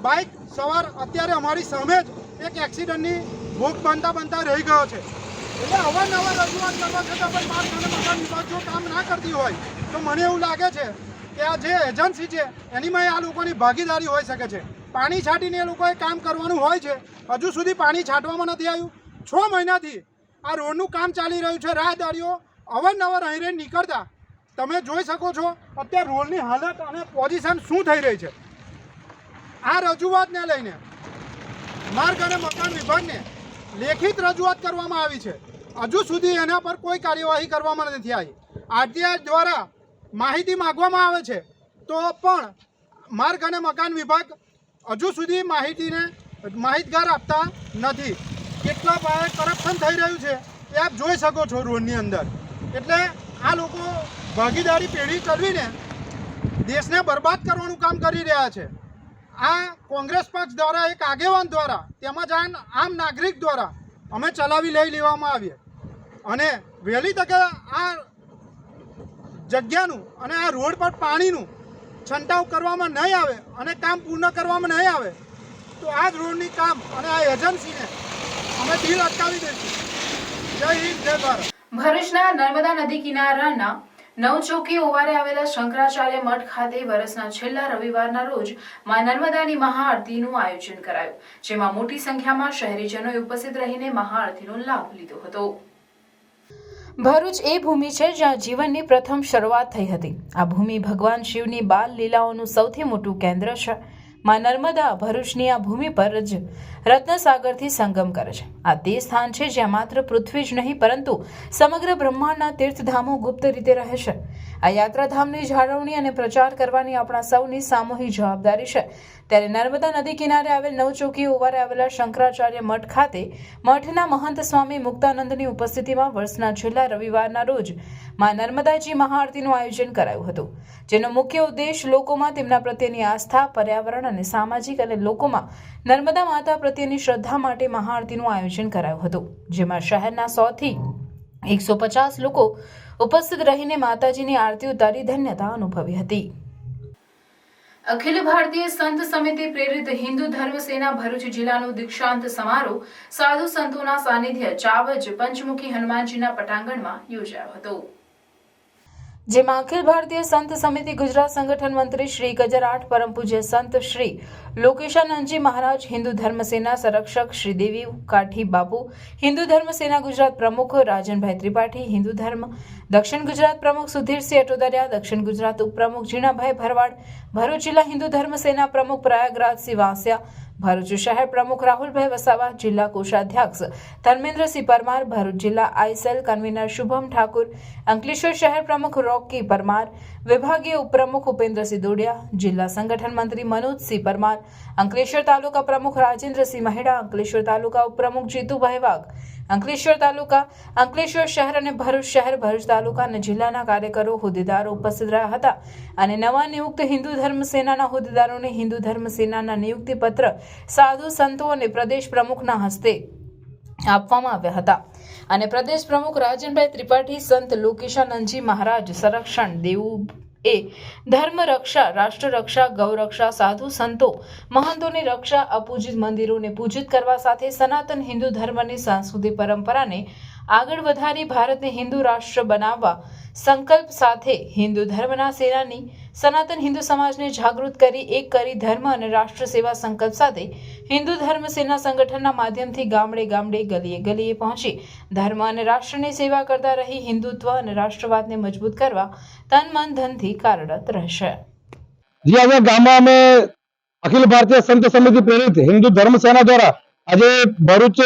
બાઇક સવાર અત્યારે અમારી સામે જ એક એક્સિડન્ટની ભોગ બનતા રહી ગયો છે. એટલે અવારનવાર રજૂઆત કરવા છતાં પણ માર્ગ અને મકાન વિભાગ જો કામ ના કરતી હોય તો મને એવું લાગે છે કે આ જે એજન્સી છે એનીમાં આ લોકોની ભાગીદારી હોઈ શકે છે. પાણી છાંટીને એ લોકોએ કામ કરવાનું હોય છે, હજુ સુધી પાણી છાંટવામાં નથી આવ્યું. 6 મહિનાથી આ રોડનું કામ ચાલી રહ્યું છે. રાહદારીઓ અવારનવાર અહીં રહીને નીકળતા તમે જોઈ શકો છો અત્યારે રોડની હાલત અને પોઝિશન શું થઈ રહી છે. આ રજૂઆતને લઈને માર્ગ અને મકાન વિભાગને લેખિત રજૂઆત કરવામાં આવી છે. હજુ સુધી એના પર કોઈ કાર્યવાહી કરવામાં નથી આવી. RTI દ્વારા માહિતી માંગવામાં આવે છે તો પણ માર્ગ અને મકાન વિભાગ હજુ સુધી માહિતગાર આપતા નથી. કેટલા પાયે કરપ્શન થઈ રહ્યું છે એ આપ જોઈ શકો છો રોડની અંદર. એટલે આ લોકો ભાગીદારી પેઢી ચલાવીને દેશને બરબાદ કરવાનું કામ કરી રહ્યા છે. આ કોંગ્રેસ પક્ષ દ્વારા એક આગેવાન દ્વારા તેમજ આમ નાગરિક દ્વારા અમે ચલાવી લેવામાં આવીએ અને વહેલી તકે આ જગ્યાનું અને આ રોડ પર પાણીનું છંટાવ કરવામાં નહીં આવે અને કામ પૂર્ણ કરવામાં નહીં આવે તો આ જ રોડની કામ અને આ એજન્સીને અમે ડીલ અટકાવી દઈશું. જય હિન્દ, જય ભારત. ભરૂચના નર્મદા નદી કિનારાના નવચોકી ઓવારે આવેલા શંકરાચાર્ય મઠ ખાતે વર્ષના છેલ્લા રવિવારના રોજ માં નર્મદાની મહાઆરતીનું આયોજન કરાયું, જેમાં મોટી સંખ્યામાં શહેરીજનોએ ઉપસ્થિત રહીને મહાઆરતીનો લાભ લીધો હતો. ભરૂચ એ ભૂમિ છે જ્યાં જીવનની પ્રથમ શરૂઆત થઈ હતી. આ ભૂમિ ભગવાન શિવની બાલ લીલાઓનું સૌથી મોટું કેન્દ્ર છે. માં નર્મદા ભરૂચની આ ભૂમિ પર જ રત્નસાગરથી સંગમ કરે છે. આ તે સ્થાન છે જ્યાં માત્ર પૃથ્વી જ નહીં પરંતુ સમગ્ર બ્રહ્માંડના તીર્થધામો ગુપ્ત રીતે રહે છે. આ યાત્રાધામની જાળવણી અને પ્રચાર કરવાની આપણા સૌની સામૂહિક જવાબદારી છે. ત્યારે નર્મદા નદી કિનારે આવેલ નવચોકી ઓવારે આવેલા શંકરાચાર્ય મઠ ખાતે મઠના મહંત સ્વામી મુક્તાનંદની ઉપસ્થિતિમાં વર્ષના છેલ્લા રવિવારના રોજ માં નર્મદાજી મહાઆરતીનું આયોજન કરાયું હતું, જેનો મુખ્ય ઉદ્દેશ લોકોમાં તેમના પ્રત્યેની આસ્થા, પર્યાવરણ અને સામાજિક અને લોકોમાં નર્મદા માતા પ્રત્યેની શ્રદ્ધા માટે મહાઆરતીનું આયોજન કરાયું હતું, જેમાં શહેરના 100થી 150 લોકો ઉપસ્થિત રહીને માતાજીની આરતી ઉતારી ધન્યતા અનુભવી હતી. અખિલ ભારતીય સંત સમિતિ પ્રેરિત હિન્દુ ધર્મ સેના ભરૂચ જિલ્લાનો દીક્ષાંત સમારોહ સાધુ સંતોના સાનિધ્ય ચાવજ પંચમુખી હનુમાનજીના પટાંગણમાં યોજાયો હતો, જેમાં અખિલ ભારતીય સંત સમિતિ ગુજરાત સંગઠન મંત્રી શ્રી ગજરાટ, પરમ પૂજ્ય સંત શ્રી લોકેશાનંદજી મહારાજ, હિન્દુ ધર્મ સેના સંરક્ષક શ્રી દેવી કાઠી બાપુ, હિન્દુ ધર્મ સેના ગુજરાત પ્રમુખ રાજનભાઈ ત્રિપાઠી, હિન્દુ ધર્મ દક્ષિણ ગુજરાત પ્રમુખ સુધીરસિંહ અટોદરિયા, દક્ષિણ ગુજરાત ઉપપ્રમુખ જીણાભાઈ ભરવાડ, ભરૂચ જિલ્લા હિન્દુ ધર્મ સેના પ્રમુખ પ્રયાગરાજસિંહ વાંસિયા, ભરૂચ શહેર પ્રમુખ રાહુલભાઈ વસાવા, જિલ્લા કોષાધ્યક્ષ ધર્મેન્દ્રસિંહ પરમાર, ભરૂચ જિલ્લા આઈસેલ કન્વીનર શુભમ ઠાકુર, અંકલેશ્વર શહેર પ્રમુખ રોકી પરમાર, વિભાગીય ઉપપ્રમુખ ઉપેન્દ્રસિંહ દોડિયા, જિલ્લા સંગઠન મંત્રી મનોજસિંહ પરમાર, અંકલેશ્વર તાલુકા પ્રમુખ રાજેન્દ્રસિંહ મહેડા, અંકલેશ્વર તાલુકા ઉપપ્રમુખ જીતુભાઈ વાઘ, અંકલેશ્વર તાલુકા, અંકલેશ્વર શહેર અને ભરૂચ શહેર, ભરૂચ તાલુકા અને જિલ્લાના કાર્યકરો, હોદ્દેદારો ઉપસ્થિત રહ્યા હતા અને નવા નિયુક્ત હિન્દુ ધર્મ સેનાના હોદ્દેદારોને હિન્દુ ધર્મ સેનાના નિયુક્તિ પત્ર સાધુ સંતો અને પ્રદેશ પ્રમુખના હસ્તે આપવામાં આવ્યા હતા અને પ્રદેશ પ્રમુખ રાજનભાઈ ત્રિપાઠી, સંત લોકેશાનંદજી મહારાજ સંરક્ષણ દેવું એ ધર્મ રક્ષા, રાષ્ટ્ર રક્ષા, ગૌ રક્ષા, સાધુ સંતો મહંતોની રક્ષા, અપૂજિત મંદિરોને પૂજિત કરવા સાથે સનાતન હિન્દુ ધર્મની સાંસ્કૃતિક પરંપરાને આગળ વધારી ભારતને હિન્દુ રાષ્ટ્ર બનાવવા સંકલ્પ સાથે હિન્દુ ધર્મના સેનાની સનાતન હિન્દુ સમાજને જાગૃત કરી એક કરી ધર્મ અને રાષ્ટ્ર સેવા સંકલ્પ સાથે હિન્દુ ધર્મ સેના સંગઠનના માધ્યમથી ગામડે ગામડે, ગલીએ ગલીએ પહોંચી ધર્મ અને રાષ્ટ્રની સેવા કરતા રહી હિન્દુત્વ અને રાષ્ટ્રવાદને મજબૂત કરવા તન મન ધનથી કાર્યરત રહેશે. जी आज गामा में अखिल भारतीय संत समिति प्रेरित हिंदू धर्म सेना द्वारा आज भरूच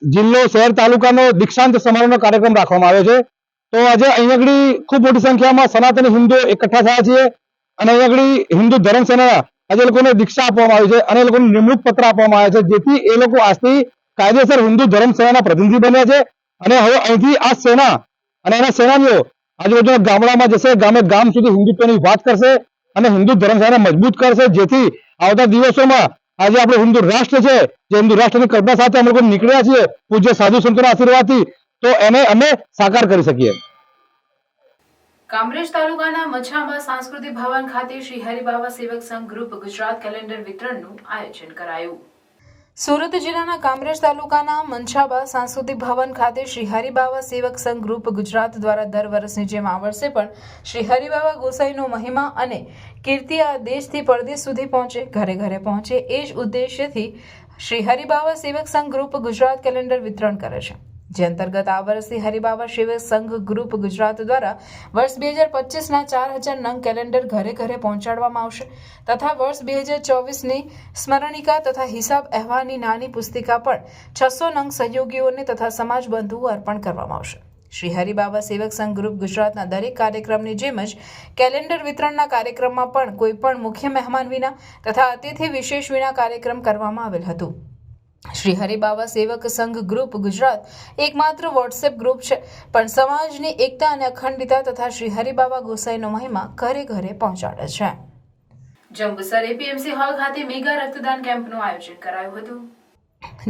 जिल्लो शहर तालुकानो दीक्षांत समारोहનો કાર્યક્રમ રાખવામાં આવ્યો છે. તો આજે અહીં આગળ ખૂબ મોટી સંખ્યામાં સનાતની હિન્દુઓ એકઠા થયા છે અને અહીં આગળ હિન્દુ ધર્મ સેના આજે લોકોને દીક્ષા આપવામાં આવી છે અને એ લોકોને નિમણૂક પત્ર આપવામાં આવ્યા છે, જેથી એ લોકો આજથી કાયદેસર હિન્દુ ધર્મ સેનાના પ્રતિનિધિ બન્યા છે અને હવે અહીંથી આ સેના અને એના સેનાનીઓ આજુબાજુના ગામડામાં જશે, ગામે ગામ સુધી હિન્દુત્વની વાત કરશે અને હિન્દુ ધર્મ સેના મજબૂત કરશે, જેથી આવતા દિવસોમાં આજે આપણું હિન્દુ રાષ્ટ્ર છે, જે હિન્દુ રાષ્ટ્રની કલ્પના સાથે અમે લોકો નીકળ્યા છીએ પૂજ્ય સાધુ સંતોના આશીર્વાદથી, તો એને અમે સાકાર કરી શકીએ. કામરેજ તાલુકાના મછાંબા સાંસ્કૃતિક ભવન ખાતે શ્રી હરિબાબા સેવક સંઘ ગ્રુપ ગુજરાત કેલેન્ડર વિતરણનું આયોજન કરાયું. સુરત જિલ્લાના કામરેજ તાલુકાના મંછાબા સાંસ્કૃતિક ભવન ખાતે શ્રી હરિબાબા સેવક સંઘ ગ્રુપ ગુજરાત દ્વારા દર વર્ષની જેમ આ વર્ષે પણ શ્રી હરિબાબા ગોસાઈનો મહિમા અને કીર્તિ આ દેશથી પરદેશ સુધી પહોંચે, ઘરે ઘરે પહોંચે, એ જ ઉદ્દેશ્યથી શ્રી હરિબાબા સેવક સંઘ ગ્રુપ ગુજરાત કેલેન્ડર વિતરણ કરે છે, જે અંતર્ગત આ વર્ષથી હરિબાબા સેવક સંઘ ગ્રુપ ગુજરાત દ્વારા વર્ષ 2025ના 4000 નંગ કેલેન્ડર ઘરે ઘરે પહોંચાડવામાં આવશે તથા વર્ષ 2024ની સ્મરણિકા તથા હિસાબ અહેવાલની નાની પુસ્તિકા પણ 600 નંગ સહયોગીઓને તથા સમાજ બંધુઓ અર્પણ કરવામાં આવશે. શ્રી હરિબાબા સેવક સંઘ ગ્રુપ ગુજરાતના દરેક કાર્યક્રમની જેમ જ કેલેન્ડર વિતરણના કાર્યક્રમમાં પણ કોઈ પણ મુખ્ય મહેમાન વિના તથા અતિથિ વિશેષ વિના કાર્યક્રમ કરવામાં આવેલ હતું. શ્રી હરિબાબા સેવક સંઘ ગ્રુપ ગુજરાત એકમાત્ર વોટ્સએપ ગ્રુપ છે, પણ સમાજની એકતા અને અખંડિતતા તથા શ્રી હરિબાબા ગોસાઈનો મહિમા ઘરે ઘરે પહોંચાડે છે. જંબુસર એપીએમસી હોલ ખાતે મેગા રક્તદાન કેમ્પનું આયોજન કરાયું હતું.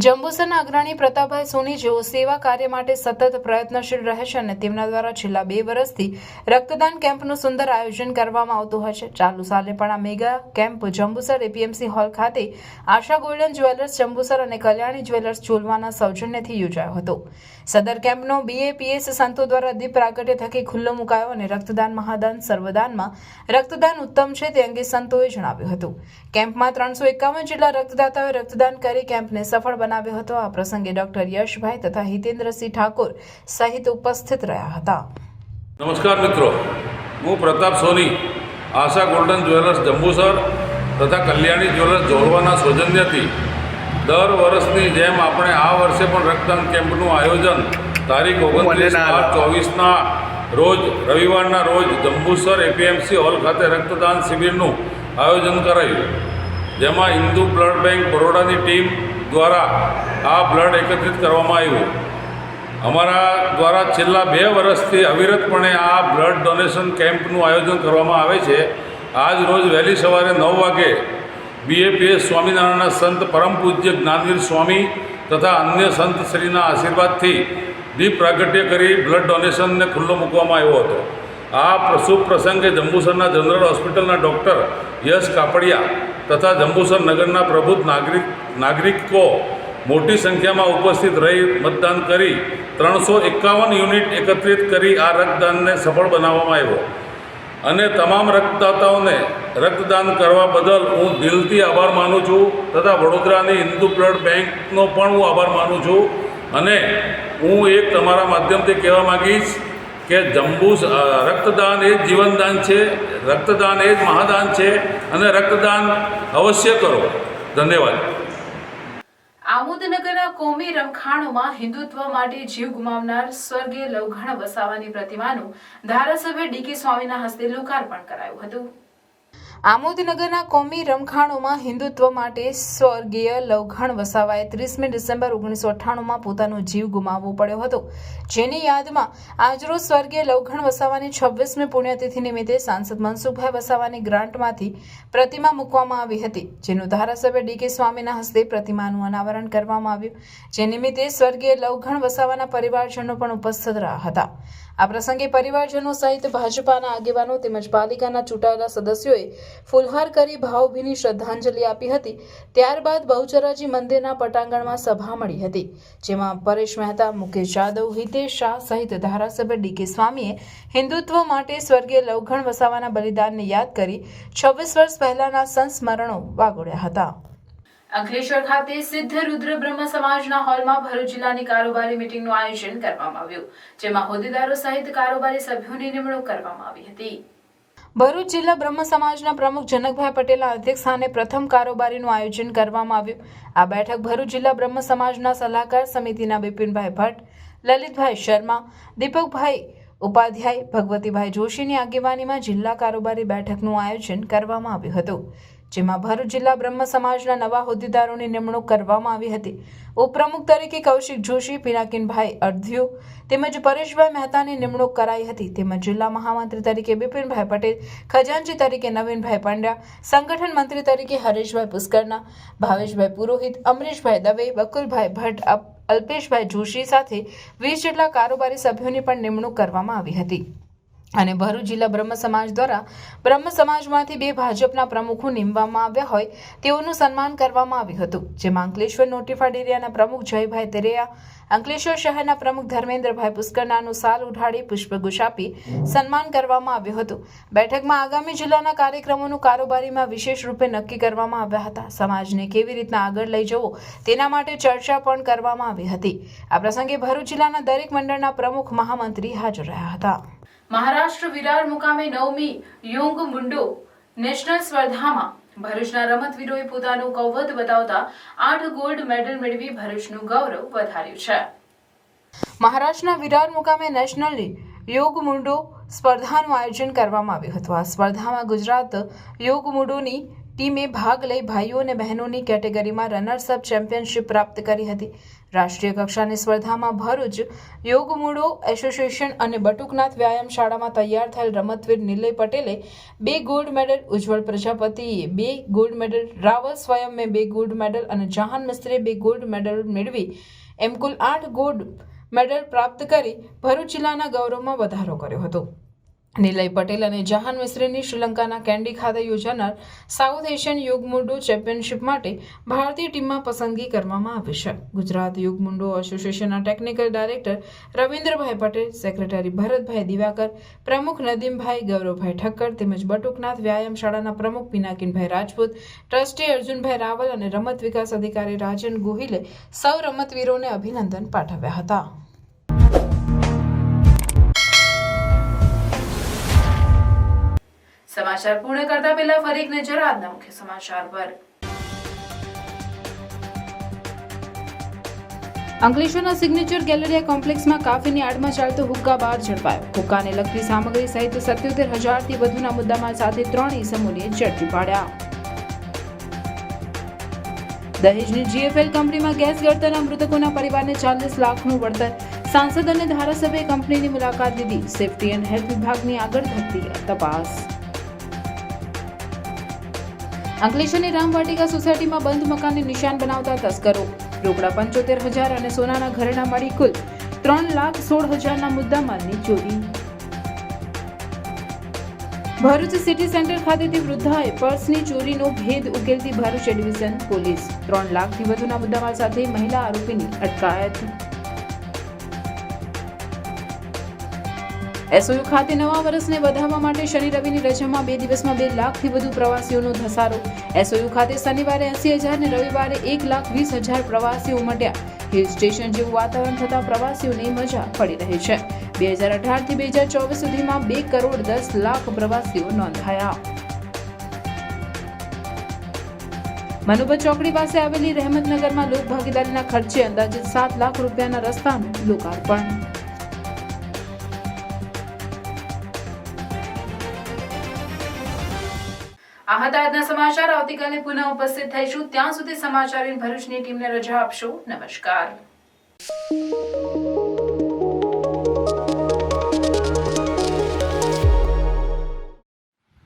જંબુસરના અગ્રણી પ્રતાપભાઈ સોની જેઓ સેવા કાર્ય માટે સતત પ્રયત્નશીલ રહે છે અને તેમના દ્વારા છેલ્લા 2 વર્ષથી રક્તદાન કેમ્પનું સુંદર આયોજન કરવામાં આવતું હોય છે. ચાલુ સાલે પણ આ mega camp Jambusar APMC hall ખાતે આશા ગોલ્ડન જ્વેલર્સ જંબુસર અને કલ્યાણી જ્વેલર્સ ચોલવાના સૌજન્યથી યોજાયો હતો. સદર કેમ્પનો BAPS સંતો દ્વારા દીપ પ્રાગટ્ય થકી ખુલ્લો મુકાયો અને રક્તદાન મહાદાન સર્વદાનમાં રક્તદાન ઉત્તમ છે તે અંગે સંતોએ જણાવ્યું હતું. કેમ્પમાં 351 જેટલા રક્તદાતાઓએ રક્તદાન કરી કેમ્પને સફળ બનાવ્યો હતો. આ પ્રસંગે ડોક્ટર યશભાઈ તથા હિતેન્દ્રસિંહ ઠાકોર સહિત ઉપસ્થિત રહ્યા હતા. નમસ્કાર મિત્રો, હું પ્રતાપ સોની આશા ગોલ્ડન જ્વેલર્સ જંબુસર તથા કલ્યાણી જ્વેલર્સ જોડવાના સૌજન્યથી દર વર્ષની જેમ આપણે આ વર્ષે પણ રક્તદાન કેમ્પનું આયોજન તારીખ 29/4/24ના રોજ રવિવારના રોજ જંબુસર એપીએમસી હોલ ખાતે રક્તદાન શિબિરનું આયોજન કરાયું, જેમાં હિન્દુ બ્લડ બેંક બરોડાની ટીમ દ્વારા આ બ્લડ એકત્રિત કરવામાં આવ્યું. અમારા દ્વારા છેલ્લા 2 વર્ષથી અવિરતપણે આ બ્લડ ડોનેશન કેમ્પનું આયોજન કરવામાં આવે છે. આજ રોજ વહેલી સવારે 9 વાગે BAPS સ્વામિનારાયણના સંત પરમ પૂજ્ય જ્ઞાનવીર સ્વામી તથા અન્ય સંતશ્રીના આશીર્વાદથી દીપ પ્રાગટ્ય કરી બ્લડ ડોનેશનને ખુલ્લો મૂકવામાં આવ્યો હતો. આ શુભ પ્રસંગે જંબુસરના જનરલ હોસ્પિટલના ડૉક્ટર યશ કાપડિયા તથા જંબુસર નગરના પ્રબુદ્ધ નાગરિકો મોટી સંખ્યામાં ઉપસ્થિત રહી મતદાન કરી 351 યુનિટ એકત્રિત કરી આ રક્તદાનને સફળ બનાવવામાં આવ્યો. અને તમામ રક્તદાતાઓને રક્તદાન કરવા બદલ હું દિલથી આભાર માનું છું તથા વડોદરાની હિન્દુ બ્લડ બેંકનો પણ હું આભાર માનું છું. અને હું એક તમારા માધ્યમથી કહેવા માગીશ કે રક્તદાન એ જ જીવનદાન છે, રક્તદાન એ જ મહાદાન છે અને રક્તદાન અવશ્ય કરો. ધન્યવાદ. આમોદનગરના કોમી રમખાણોમાં હિન્દુત્વ માટે જીવ ગુમાવનાર સ્વર્ગીય લવઘણ વસાવાની પ્રતિમાનું ધારાસભ્ય ડીકે સ્વામીના હસ્તે લોકાર્પણ કરાયું હતું. આમોદનગરના કોમી રમખાણોમાં હિન્દુત્વ માટે સ્વર્ગીય લવઘણ વસાવાએ 30મી ડિસેમ્બર 1998માં પોતાનો જીવ ગુમાવવો પડ્યો હતો, જેની યાદમાં આજરોજ સ્વર્ગીય લવઘણ વસાવાની 26મી પુણ્યતિથિ નિમિત્તે સાંસદ મનસુખભાઈ વસાવાની ગ્રાન્ટમાંથી પ્રતિમા મૂકવામાં આવી હતી, જેનું ધારાસભ્ય ડીકે સ્વામીના હસ્તે પ્રતિમાનું અનાવરણ કરવામાં આવ્યું, જે નિમિત્તે સ્વર્ગીય લવઘણ વસાવાના પરિવારજનો પણ ઉપસ્થિત રહ્યા હતા. આ પ્રસંગે પરિવારજનો સહિત ભાજપાના આગેવાનો તેમજ પાલિકાના ચૂંટાયેલા સદસ્યોએ ફૂલહાર કરી ભાવભીની શ્રદ્ધાંજલિ આપી હતી. ત્યારબાદ બહુચરાજી મંદિરના પટાંગણમાં સભા મળી હતી, જેમાં પરેશ મહેતા, મુકેશ જાદવ, હિતેશ શાહ સહિત ધારાસભ્ય ડીકે સ્વામીએ હિન્દુત્વ માટે સ્વર્ગીય લવઘણ વસાવાના બલિદાનને યાદ કરી 26 વર્ષ પહેલાના સંસ્મરણો વાગોળ્યા હતા. અંકલેશ્વર ખાતે સિદ્ધ રુદ્ર બ્રહ્મ સમાજના હોલમાં ભરૂચ જિલ્લાની કારોબારી મીટિંગનું આયોજન કરવામાં આવ્યું, જેમાં હોદ્દેદારો સહિત કારોબારી સભ્યોની નિમણૂક કરવામાં આવી હતી. ભરૂચ જિલ્લા બ્રહ્મ સમાજના પ્રમુખ જનકભાઈ પટેલના અધ્યક્ષસ્થાને પ્રથમ કારોબારીનું આયોજન કરવામાં આવ્યું. આ બેઠક ભરૂચ જિલ્લા બ્રહ્મ સમાજના સલાહકાર સમિતિના બિપિનભાઈ ભટ્ટ, લલિતભાઈ શર્મા, દીપકભાઈ ઉપાધ્યાય, ભગવતીભાઈ જોશીની આગેવાનીમાં જિલ્લા કારોબારી બેઠકનું આયોજન કરવામાં આવ્યું હતું, જેમાં ભરૂચ જિલ્લા બ્રહ્મ સમાજના નવા હોદ્દેદારોની નિમણૂક કરવામાં આવી હતી. ઉપપ્રમુખ તરીકે કૌશિક જોશી, પિનાકીનભાઈ અડધ્યુ તેમજ પરેશભાઈ મહેતાની નિમણૂક કરાઈ હતી, તેમજ જિલ્લા મહામંત્રી તરીકે બિપિનભાઈ પટેલ, ખજાનચી તરીકે નવીનભાઈ પંડ્યા, સંગઠન મંત્રી તરીકે હરેશભાઈ પુષ્કરના, ભાવેશભાઈ પુરોહિત, અમરીશભાઈ દવે, બકુલભાઈ ભટ્ટ, અલ્પેશભાઈ જોશી સાથે 20 જેટલા કારોબારી સભ્યોની પણ નિમણૂક કરવામાં આવી હતી. અને ભરૂચ જિલ્લા બ્રહ્મ સમાજ દ્વારા બ્રહ્મ સમાજમાંથી 2 ભાજપના પ્રમુખો નિમવામાં આવ્યા હોય તેઓનું સન્માન કરવામાં આવ્યું હતું, જેમાં અંકલેશ્વર નોટિફાઈડ એરિયાના પ્રમુખ જયભાઈ તેરેયા, અંકલેશ્વર શહેરના પ્રમુખ ધર્મેન્દ્રભાઈ પુષ્કરનાનું સાલ ઉઢાડી પુષ્પગુચ્છ આપી સન્માન કરવામાં આવ્યું હતું. બેઠકમાં આગામી જિલ્લાના કાર્યક્રમોનું કારોબારીમાં વિશેષ રૂપે નક્કી કરવામાં આવ્યા હતા. સમાજને કેવી રીતના આગળ લઈ જવો તેના માટે ચર્ચા પણ કરવામાં આવી હતી. આ પ્રસંગે ભરૂચ જિલ્લાના દરેક મંડળના પ્રમુખ મહામંત્રી હાજર રહ્યા હતા. મહારાષ્ટ્ર વિરાર મુકામે 9મી યોંગ મુન્ડો નેશનલ સ્પર્ધામાં ભરૂચના રમતવીરોએ પોતાનું કૌવત બતાવતા 8 ગોલ્ડ મેડલ મેળવી ભરૂચનું ગૌરવ વધાર્યું છે. મહારાષ્ટ્રના વિરાર મુકામે નેશનલ યોગ મુન્ડો સ્પર્ધાનું આયોજન કરવામાં આવ્યું હતું. આ સ્પર્ધામાં ગુજરાત યોગ મુન્ડોની ટીમે ભાગ લઈ ભાઈઓ અને બહેનોની કેટેગરીમાં રનર્સઅપ ચેમ્પિયનશિપ પ્રાપ્ત કરી હતી. રાષ્ટ્રીય કક્ષાની સ્પર્ધામાં ભરૂચ યોગ મુડો એસોસિએશન અને બટુકનાથ વ્યાયામ શાળામાં તૈયાર થયેલ રમતવીર નિલય પટેલે 2 ગોલ્ડ મેડલ, ઉજ્જવળ પ્રજાપતિએ 2 ગોલ્ડ મેડલ, રાવલ સ્વયંમે 2 ગોલ્ડ મેડલ અને જહાન મિસ્ત્રીએ 2 ગોલ્ડ મેડલ મેળવી એમ કુલ 8 ગોલ્ડ મેડલ પ્રાપ્ત કરી ભરૂચ જિલ્લાના ગૌરવમાં વધારો કર્યો હતો. નિલય પટેલ અને જહાન મિસ્ત્રીની શ્રીલંકાના કેન્ડી ખાતે યોજાનાર સાઉથ એશિયન યોગ મુન્ડો ચેમ્પિયનશિપ માટે ભારતીય ટીમમાં પસંદગી કરવામાં આવી છે. ગુજરાત યોગ મુન્ડો એસોસિએશનના ટેકનિકલ ડાયરેક્ટર રવિન્દ્રભાઈ પટેલ, સેક્રેટરી ભરતભાઈ દિવાકર, પ્રમુખ નદીમભાઈ, ગૌરવભાઈ ઠક્કર તેમજ બટુકનાથ વ્યાયામ શાળાના પ્રમુખ પિનાકીનભાઈ રાજપૂત, ટ્રસ્ટી અર્જુનભાઈ રાવલ અને રમત વિકાસ અધિકારી રાજન ગોહિલે સૌ રમતવીરોને અભિનંદન પાઠવ્યા હતા. સમાચાર પૂર્ણ કરતા પહેલા ફરી એક નજર આજના મુખ્ય સમાચાર પર. અંકલેશ્વરના સિગ્નેચર ગેલેરિયા કોમ્પ્લેક્સમાં કાફીની આડમાં ચાલતો હુક્કા બાર ઝડપાયો. હુક્કાને લગતી સામગ્રી સહિત 77,000થી વધુના મુદ્દામાલ સાથે 3 ઇસમોને ઝડપી પાડ્યા. દહેજની જીએફએલ કંપનીમાં ગેસ ગળતરના મૃતકોના પરિવારને 40 લાખનું વળતર. સાંસદ અને ધારાસભ્યએ કંપનીની મુલાકાત લીધી. સેફટી એન્ડ હેલ્થ વિભાગની આગળ ધકતી તપાસ. અંકલેશ્વરની રામવાટિકા સોસાયટીમાં બંધ મકાનને નિશાન બનાવતા તસ્કરો. રોકડા 75,000 અને સોનાના ઘરેણાં મળી કુલ 3,16,000ના મુદ્દામાલની ચોરી. ભરૂચ સિટી સેન્ટર ખાતેથી વૃદ્ધાએ પર્સની ચોરીનો ભેદ ઉકેલતી ભરૂચ એ ડિવિઝન પોલીસ. 3 લાખથી વધુના મુદ્દામાલ સાથે મહિલા આરોપીની અટકાયત. એસઓયુ ખાતે નવા વર્ષને વધાવવા માટે શનિ રવિની રજામાં 2 દિવસમાં 2 લાખથી વધુ પ્રવાસીઓનો ધસારો. એસઓયુ ખાતે શનિવારે 80,000 ને રવિવારે 1,20,000 પ્રવાસીઓ ઉમટ્યા. હિલ સ્ટેશન જેવું વાતાવરણ થતા પ્રવાસીઓને મજા પડી રહી છે. 2018 થી 2024 સુધીમાં 2 કરોડ 10 લાખ પ્રવાસીઓ નોંધાયા. મનુભા ચોકડી પાસે આવેલી રહેમતનગરમાં લોક ભાગીદારીના ખર્ચે અંદાજે 7 લાખ રૂપિયાના રસ્તાનું લોકાર્પણ. આ હતા આજના સમાચાર. આવતીકાલે પુનઃ ઉપસ્થિત થઈશું. ત્યાં સુધી સમાચાર ભરૂચની ટીમને રજા આપશો. નમસ્કાર.